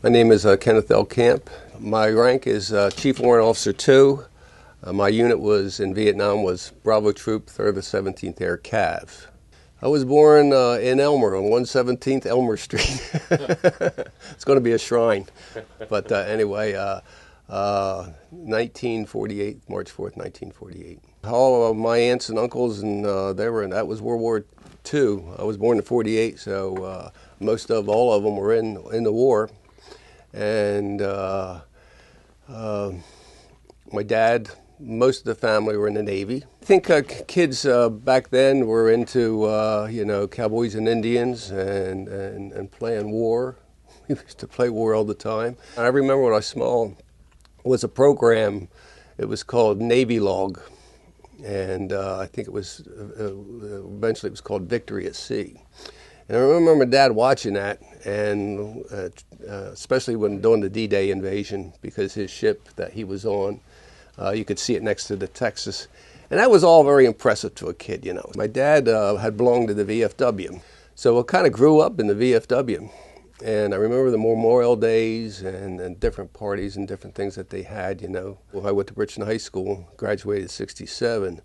My name is Kenneth L. Camp. My rank is Chief Warrant Officer 2. My unit was in Vietnam was Bravo Troop 3rd of 17th Air Cav. I was born in Elmer on 117th Elmer Street. It's going to be a shrine. But anyway, 1948, March 4th, 1948. All of my aunts and uncles, and that was World War II. I was born in 48, so most of all of them were in the war. And my dad, most of the family were in the Navy. I think kids back then were into, cowboys and Indians and playing war. We used to play war all the time. I remember when I was small, was a program, it was called Navy Log. And I think it was, eventually it was called Victory at Sea. And I remember my dad watching that, and especially when during the D-Day invasion, because his ship that he was on, you could see it next to the Texas. And that was all very impressive to a kid, you know. My dad had belonged to the VFW, so I kind of grew up in the VFW. And I remember the Memorial Days and different parties and different things that they had, you know. Well, I went to Richmond High School, graduated in '67.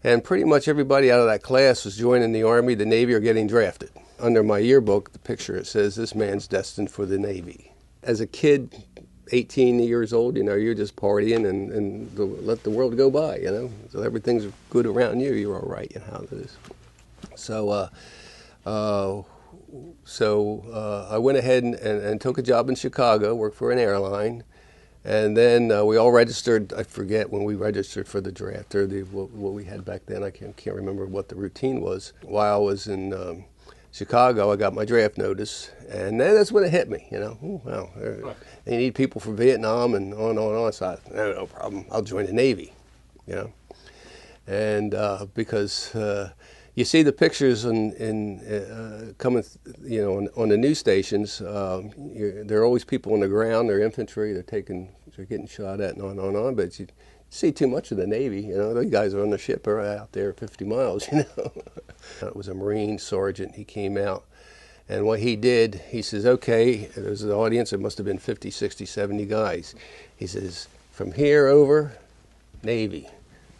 And pretty much everybody out of that class was joining the Army, the Navy, or getting drafted. Under my yearbook, the picture, it says, "This man's destined for the Navy." As a kid, 18 years old, you know, you're just partying and let the world go by, you know. So everything's good around you, you're all right, you know how it is. So, I went ahead and took a job in Chicago, worked for an airline. And then we all registered. I forget when we registered for the draft or what we had back then. I can't remember what the routine was. While I was in Chicago, I got my draft notice, and then that's when it hit me. You know, well, they need people for Vietnam and on and on. So no problem. I'll join the Navy. You know, and because you see the pictures coming, you know, on the news stations. There are always people on the ground. They're infantry. They're getting shot at and on and on. But you see too much of the Navy. You know, those guys are on the ship or out there 50 miles. You know, it was a Marine sergeant. He came out, and what he did, he says, "Okay." There was an audience. There must have been 50, 60, 70 guys. He says, "From here over, Navy.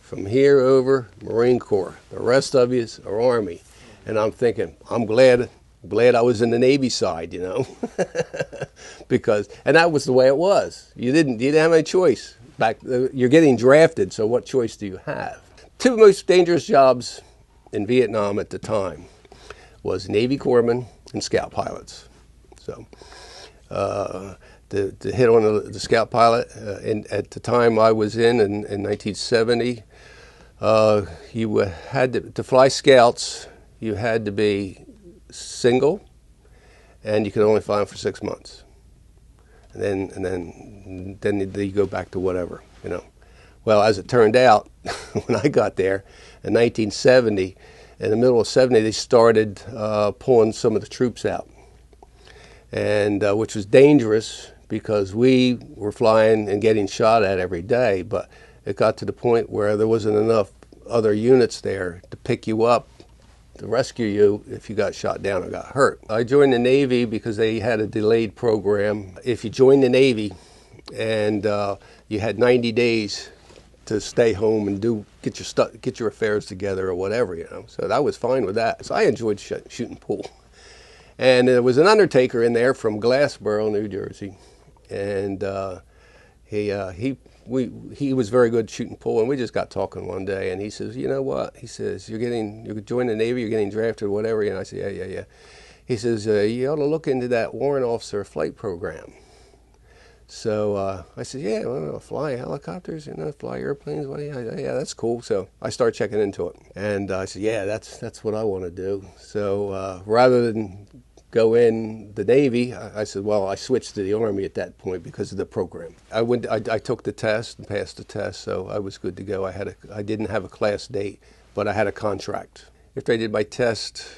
From here over, Marine Corps. The rest of you are Army." And I'm thinking, I'm glad I was in the Navy side, you know, and that was the way it was. You didn't have any choice. You're getting drafted, so what choice do you have? Two most dangerous jobs in Vietnam at the time was Navy corpsmen and scout pilots. So to hit on the scout pilot, at the time I was in 1970, you had to fly scouts. You had to be single, and you could only fly them for 6 months, and then you go back to whatever, you know. Well, as it turned out, when I got there in 1970, in the middle of '70, they started pulling some of the troops out, and which was dangerous because we were flying and getting shot at every day, but it got to the point where there wasn't enough other units there to pick you up, to rescue you if you got shot down or got hurt. I joined the Navy because they had a delayed program. If you joined the Navy and you had 90 days to stay home and get your affairs together or whatever, you know. So I was fine with that. So I enjoyed shooting pool. And there was an undertaker in there from Glassboro, New Jersey, and he was very good shooting pool, and we just got talking one day, and he says, "You know what?" He says, "You're joining the Navy, you're getting drafted or whatever." And I said, "Yeah. He says, "You ought to look into that warrant officer flight program." So I said, "Yeah, well, fly helicopters, you know, fly airplanes. What? Yeah, that's cool." So I started checking into it, and I said, "Yeah, that's what I want to do." So rather than go in the Navy, I said, well, I switched to the Army at that point because of the program. I took the test and passed the test, so I was good to go. I didn't have a class date, but I had a contract. After I did my test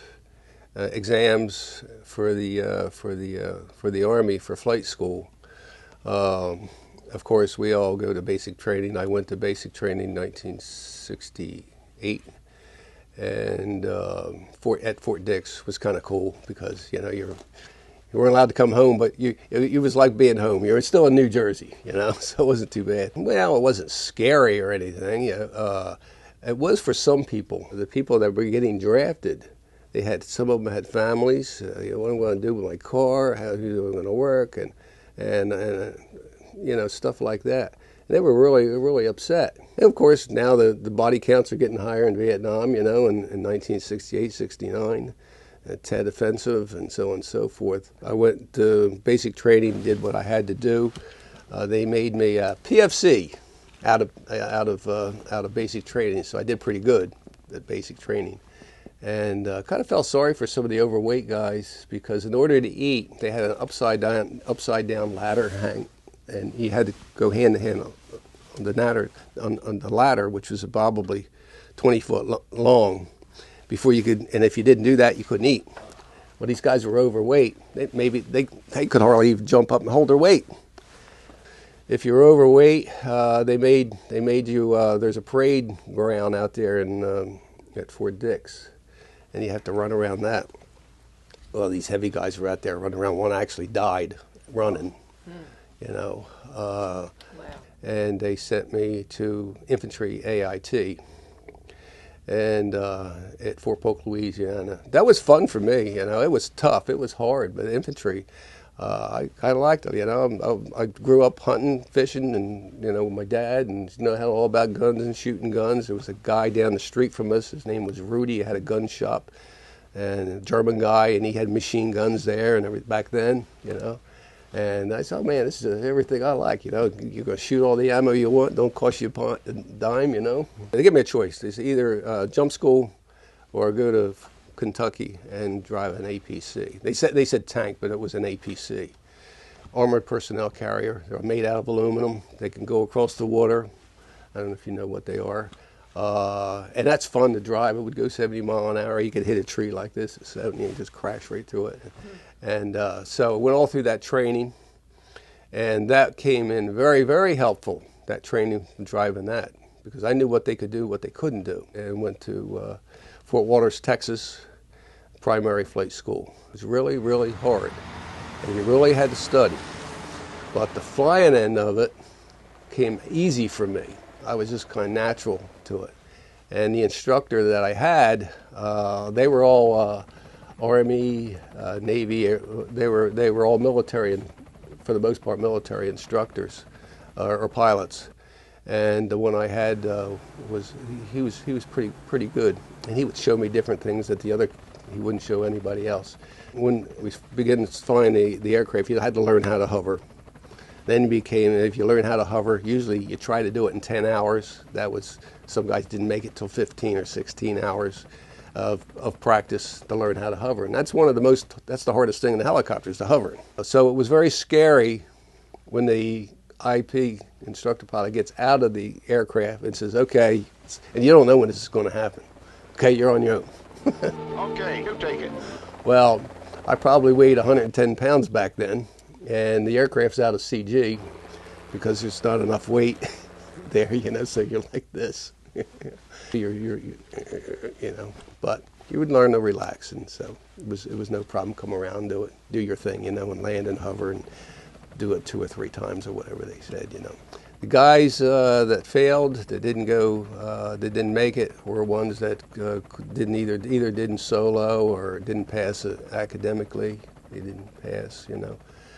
exams for the Army for flight school, of course we all go to basic training. I went to basic training in 1968. And at Fort Dix was kind of cool because, you know, You weren't allowed to come home, but it was like being home. You were still in New Jersey, so it wasn't too bad. Well, it wasn't scary or anything. It was for some people. The people that were getting drafted, some of them had families. What am I going to do with my car? How am I going to work? And stuff like that. They were really upset. And of course, now the body counts are getting higher in Vietnam, in 1968, 69. Tet Offensive and so on and so forth. I went to basic training, did what I had to do. They made me a PFC out of basic training, so I did pretty good at basic training. And kind of felt sorry for some of the overweight guys because in order to eat, they had an upside down ladder hang, and you had to go hand to hand on the ladder, which was probably 20 foot long. Before you could, and if you didn't do that, you couldn't eat. Well, these guys were overweight. They could hardly even jump up and hold their weight. If you're overweight, they made you. There's a parade ground out there at Fort Dix, and you have to run around that. Well, these heavy guys were out there running around. One actually died running. Wow. And they sent me to infantry AIT. And at Fort Polk, Louisiana. That was fun for me, It was tough, it was hard, but infantry, I kind of liked it, I grew up hunting, fishing, and, with my dad, and, had all about guns and shooting guns. There was a guy down the street from us, his name was Rudy, he had a gun shop, and a German guy, and he had machine guns there and everything back then, And I said, oh man, this is everything I like, You're going to shoot all the ammo you want, don't cost you a dime, They gave me a choice. It's either jump school or go to Kentucky and drive an APC. They said tank, but it was an APC. Armored personnel carrier. They're made out of aluminum. They can go across the water. I don't know if you know what they are. And that's fun to drive. It would go 70 miles an hour. You could hit a tree like this at 70 and just crash right through it. And so I went all through that training, and that came in very, very helpful, that training from driving that, because I knew what they could do, what they couldn't do, and went to Fort Walters, Texas, primary flight school. It was really, really hard, and you really had to study. But the flying end of it came easy for me. I was just kind of natural to it. And the instructor that I had, they were all Army, Navy. They were all military, and for the most part, military instructors or pilots. And the one I had he was pretty good, and he would show me different things that he wouldn't show anybody else. When we began flying the aircraft, you had to learn how to hover. Then if you learn how to hover, usually you try to do it in 10 hours. Some guys didn't make it till 15 or 16 hours of practice to learn how to hover. And that's the hardest thing in the helicopter is the hovering. So it was very scary when the IP instructor pilot gets out of the aircraft and says, okay, and you don't know when this is going to happen. Okay, you're on your own. Okay, you take it. Well, I probably weighed 110 pounds back then, and the aircraft's out of CG because there's not enough weight there, so you're like this. But you would learn to relax, and so it was no problem. Come around, do your thing, and land and hover and do it 2 or 3 times or whatever they said, The guys that failed, that didn't make it, were ones that didn't either didn't solo or didn't pass it academically. They didn't pass,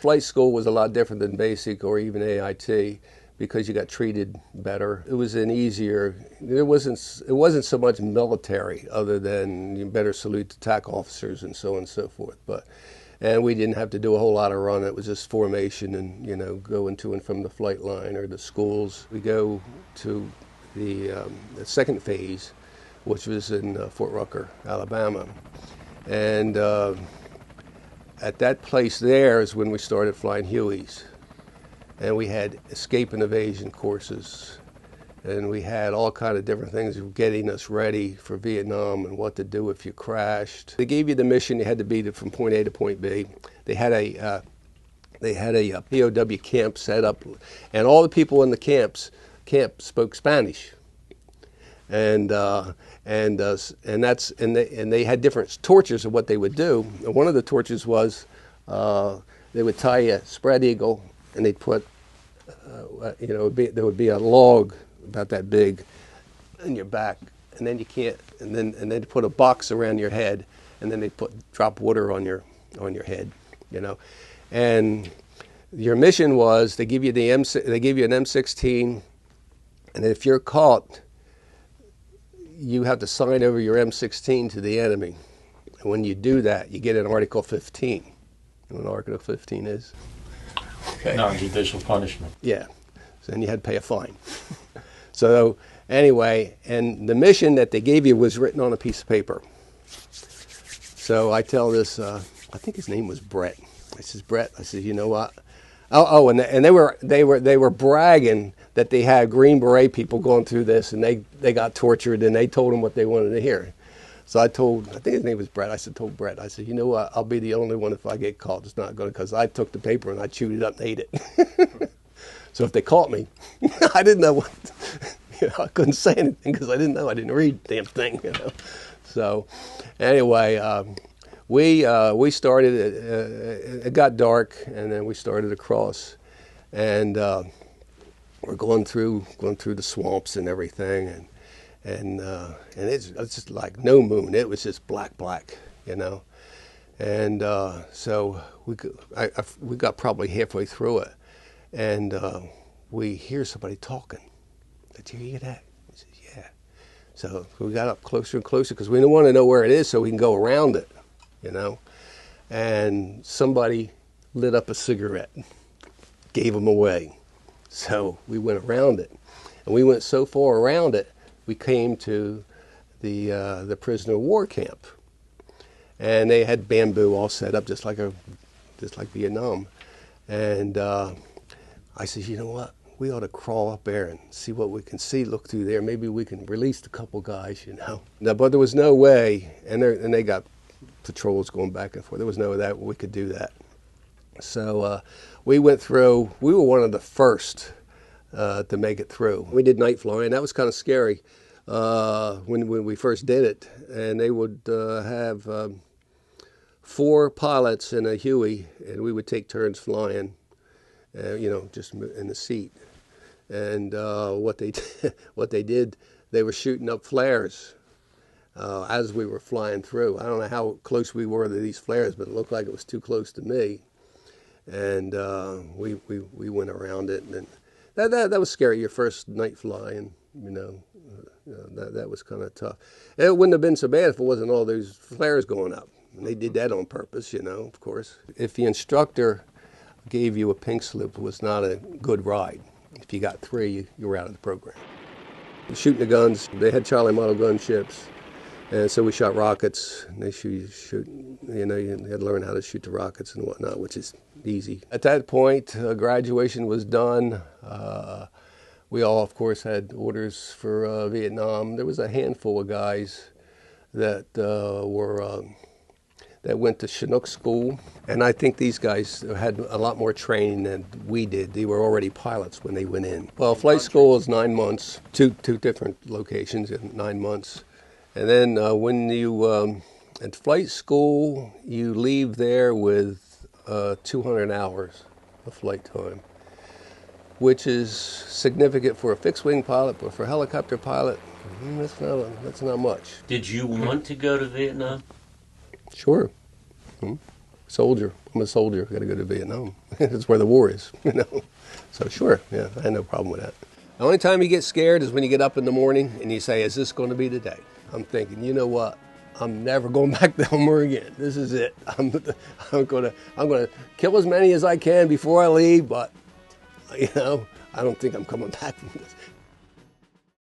Flight school was a lot different than basic or even AIT because you got treated better. It was it wasn't so much military other than better salute to TAC officers and so on and so forth. And we didn't have to do a whole lot of run. It was just formation and, going to and from the flight line or the schools. We go to the second phase, which was in Fort Rucker, Alabama. And at that place there is when we started flying Hueys. And we had escape and evasion courses. And we had all kind of different things getting us ready for Vietnam and what to do if you crashed. They gave you the mission. You had to be from point A to point B. They had a POW camp set up, and all the people in the camp spoke Spanish. And they had different tortures of what they would do. And one of the tortures was they would tie you a spread eagle, and they'd put, there would be a log about that big in your back, and then you can't, and then they'd put a box around your head, and then they'd drop water on your head, and your mission was they give you an M16, and if you're caught, you have to sign over your M16 to the enemy. And when you do that, you get an Article 15. You know what Article 15 is? Okay. Non-judicial punishment. Yeah. So then you had to pay a fine. So anyway, and the mission that they gave you was written on a piece of paper. So I tell this, I think his name was Brett. I says, Brett, I says, you know what? And they were bragging that they had Green Beret people going through this, and they got tortured, and they told them what they wanted to hear. So I think his name was Brett. Told Brett, I said, you know what? I'll be the only one if I get caught. It's not going to, because I took the paper and I chewed it up and ate it. So if they caught me, I didn't know what, I couldn't say anything because I didn't know. I didn't read the damn thing, So anyway, we started. It got dark, and then we started across, and we're going through the swamps and everything, and it's just like no moon. It was just black, and so we got probably halfway through it, and we hear somebody talking. Did you hear that? He says, yeah. So we got up closer and closer because we didn't want to know where it is so we can go around it, And somebody lit up a cigarette, gave them away. So we went around it. And we went so far around it, we came to the prisoner of war camp. And they had bamboo all set up just like Vietnam. And I said, you know what? We ought to crawl up there and see what we can see, look through there. Maybe we can release a couple guys, No, but there was no way, and they got patrols going back and forth. There was no way that we could do that. So we went through. We were one of the first to make it through. We did night flying. That was kind of scary when we first did it. And they would have 4 pilots in a Huey, and we would take turns flying. Just in the seat. And what they did, they were shooting up flares as we were flying through. I don't know how close we were to these flares, but it looked like it was too close to me. And we went around it, and that was scary. Your first night flying, that was kind of tough. It wouldn't have been so bad if it wasn't all those flares going up. And they did that on purpose, of course. If the instructor gave you a pink slip, was not a good ride. If you got 3, you were out of the program. Shooting the guns, they had Charlie model gunships, and so we shot rockets. And they shoot. You had to learn how to shoot the rockets and whatnot, which is easy. At that point, graduation was done. We all, of course, had orders for Vietnam. There was a handful of guys that that went to Chinook school, and I think these guys had a lot more training than we did. They were already pilots when they went in. Well, flight school is 9 months, two different locations in 9 months. And then when you, at flight school, you leave there with 200 hours of flight time, which is significant for a fixed-wing pilot, but for a helicopter pilot, that's not much. Did you want to go to Vietnam? Sure. Soldier. I'm a soldier. Got to go to Vietnam. That's where the war is, So sure, yeah, I had no problem with that. The only time you get scared is when you get up in the morning and you say, is this going to be the day? I'm thinking, you know what? I'm never going back to Elmer again. This is it. I'm going to kill as many as I can before I leave, but I don't think I'm coming back from this.